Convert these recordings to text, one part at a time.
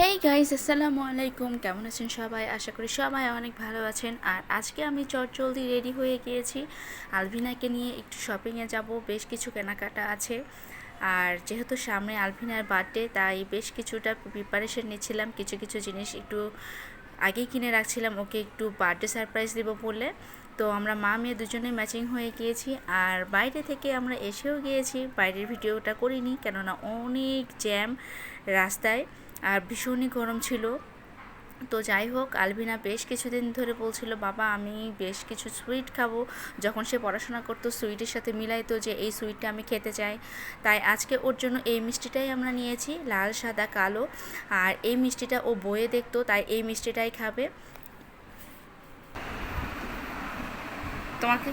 Hey guys, আসসালামু আলাইকুম। কেমন আছেন সবাই? আশা করি সবাই অনেক ভালো আছেন। আর আজকে আমি চটজলদি রেডি হয়ে গিয়েছি। আলভিনাকে নিয়ে একটু শপিংয়ে যাব, বেশ কিছু কেনাকাটা আছে। আর যেহেতু সামনে আলভিনার বার্থডে, তাই বেশ কিছুটা প্রিপারেশন নিচ্ছিলাম। কিছু কিছু জিনিস একটু আগেই কিনে রাখছিলাম, ওকে একটু বার্থডে সারপ্রাইজ দেবো বলে। তো আমরা মা মেয়ে দুজনে ম্যাচিং হয়ে গিয়েছি। আর বাইরে থেকে আমরা এসেও গিয়েছি, বাইরের ভিডিওটা করিনি কেননা অনেক জ্যাম রাস্তায় আর ভীষণই গরম ছিল। তো যাই হোক, আলভিনা বেশ কিছুদিন ধরে বলছিল বাবা আমি বেশ কিছু সুইট খাবো। যখন সে পড়াশোনা করতো সুইটের সাথে মিলাইতো যে এই সুইটটা আমি খেতে চাই। তাই আজকে ওর জন্য এই মিষ্টিটাই আমরা নিয়েছি, লাল সাদা কালো। আর এই মিষ্টিটা ও বইয়ে দেখতো, তাই এই মিষ্টিটাই খাবে। তোমাকে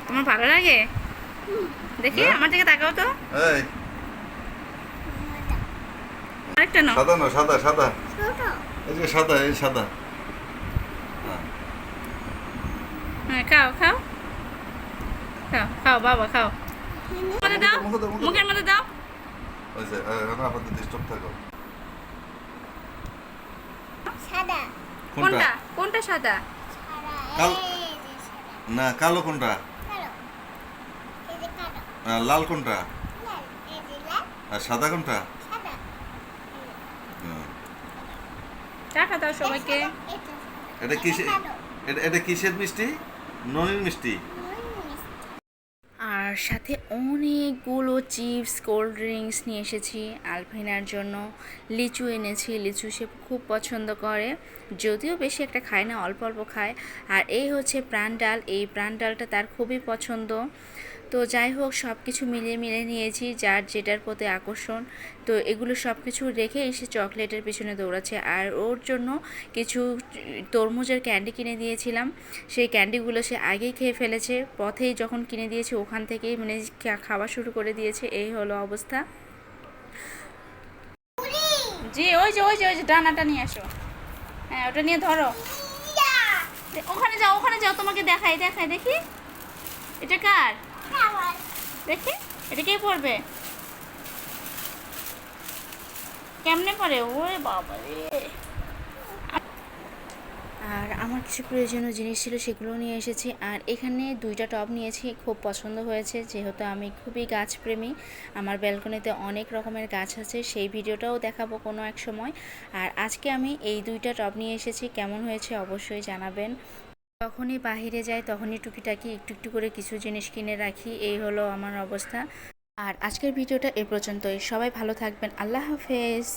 তোমার ভালো লাগে? দেখি আমার দিকে তাকাও তো। এই আরেকটা নাও। সাদা না, সাদা সাদা, এই যে সাদা, এই সাদা। হ্যাঁ। হ্যাঁ, খাও খাও খাও খাও বাবা খাও। মধ্যে দাও, মুখের মধ্যে দাও। ওই যে এখন আপাতত স্টপ থাকো। সাদা কোনটা কোনটা সাদা? কাল না, কালো কোনটা? কালো এই যে কালো লাল কোনটা? লাল এই যে লাল আর সাদা কোনটা? সাদা হ্যাঁ। টাকা দাও সবাইকে। এটা কিসে, এটা কিসের মিষ্টি? ননির মিষ্টি। আর সাথে অনেকগুলো চিপস কোল্ড ড্রিঙ্কস নিয়ে এসেছি আলভিনার জন্য। লিচু এনেছি, লিচু সে খুব পছন্দ করে, যদিও বেশি একটা খায় না, অল্প অল্প খায়। আর এই হচ্ছে প্রাণ ডাল, এই প্রাণ ডালটা তার খুবই পছন্দ। তো যাই হোক, সব কিছু মিলিয়ে মিলিয়ে নিয়েছি, যার যেটার প্রতি আকর্ষণ। তো এগুলো সব কিছু রেখে এসে চকলেটের পিছনে দৌড়াচ্ছে। আর ওর জন্য কিছু তরমুজের ক্যান্ডি কিনে দিয়েছিলাম, সেই ক্যান্ডিগুলো সে আগেই খেয়ে ফেলেছে। পথেই যখন কিনে দিয়েছে ওখান থেকেই মানে খাওয়া শুরু করে দিয়েছে। এই হলো অবস্থা। জি, ওই যে ডানাটা নিয়ে আসো। হ্যাঁ, ওটা নিয়ে ধরো। ওখানে যাও, ওখানে যাও, তোমাকে দেখাই দেখাই দেখি। এটা কার? দেখি এটা কে পড়বে, কেমনে পড়ে? ওরে বাবা রে। আর আমার কিছু প্রয়োজনীয় জিনিস ছিল, সেগুলো নিয়ে এসেছি। আর এখানে দুইটা টব নিয়েছি, খুব পছন্দ হয়েছে যেহেতু আমি খুবই গাছপ্রেমী। আমার ব্যালকনিতে অনেক রকমের গাছ আছে, সেই ভিডিওটাও দেখাবো কোনো এক সময়। আর আজকে আমি এই দুইটা টব নিয়ে এসেছি, কেমন হয়েছে অবশ্যই জানাবেন। যখনই বাহিরে যাই তখনই টুকিটাকি একটু একটু করে কিছু জিনিস কিনে রাখি, এই হলো আমার অবস্থা। আর আজকের ভিডিওটা এ পর্যন্তই। সবাই ভালো থাকবেন, আল্লাহ হাফেজ।